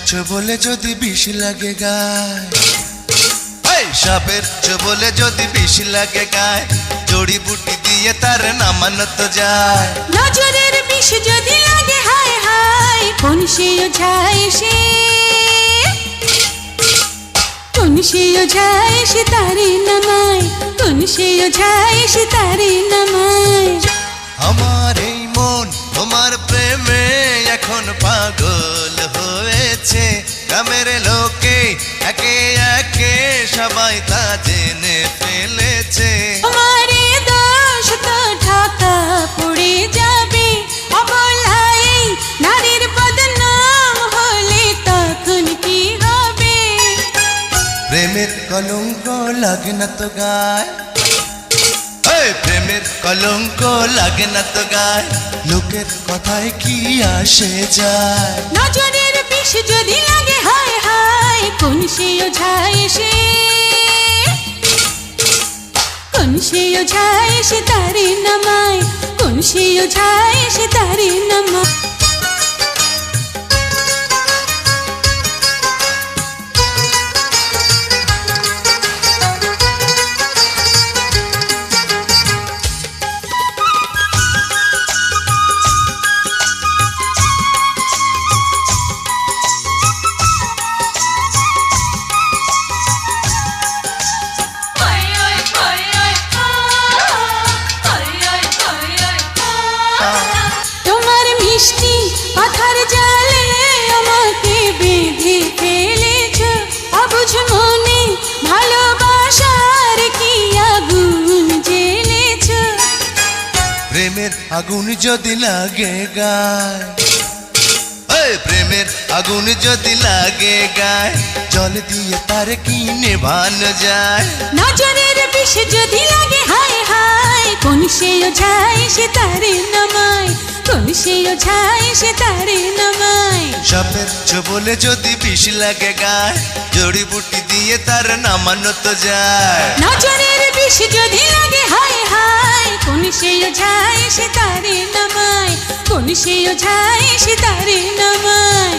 ছোবলে যদি বিষ লাগে গায়, সাপের ছোবলে যদি বিষ লাগে গায়, জড়িবুটি দিয়ে তার নামানো তো যায়। নজরের বিষ যদি লাগে হায় হায়, কোন সে ওঝায় সে, কোন সে ওঝায় সে তারে নামায়, কোন সে ওঝায় সে তারে নামায়। আমার এই মন তোমার প্রেমে এখন পাগল হয়েছে, গ্রামের লোকে একে একে সবাই তা জেনে ফেলেছে। আমার এ দোষ তো ঢাকা পড়ে যাবে, অবলায় নারীর বদনাম হলে তখন কি হবে? প্রেমের কলঙ্ক লাগে না তো গায়, প্রেমের কলঙ্ক লাগে না তো গায়, লোকের কথায় কি আসে যায়। নজরের বিষ যদি লাগে হায় হায়, কোন সে ওঝায় সে, কোন সে ওঝায় সে তারে নামায়, কোন সে ওঝায় সে তারে নামায়। তোমার মিষ্টি কথার জালে আমাকে বেঁধে ফেলেছ, অবুঝ মনে ভালোবাসার কি আগুন জ্বেলেছ। প্রেমের আগুন যদি লাগে গায়, প্রেমের আগুন যদি লাগে গায়, জল দিয়ে তার কি নেভানো যায়। নজরের বিষ যদি লাগে হায় হায়, কোন সে ওঝায় সে তারে নামায়, কোন সে ওঝায় সে তারে নামায়। সাপের ছোবলে যদি বিষ লাগে গায়, জড়িবুটি দিয়ে তার নামানো তো যায়। নজরের বিষ যদি লাগে হায় হায়, কোন সে ওঝায় সে তারে নামায়, কোন সে ওঝায় সে তারে নামায়।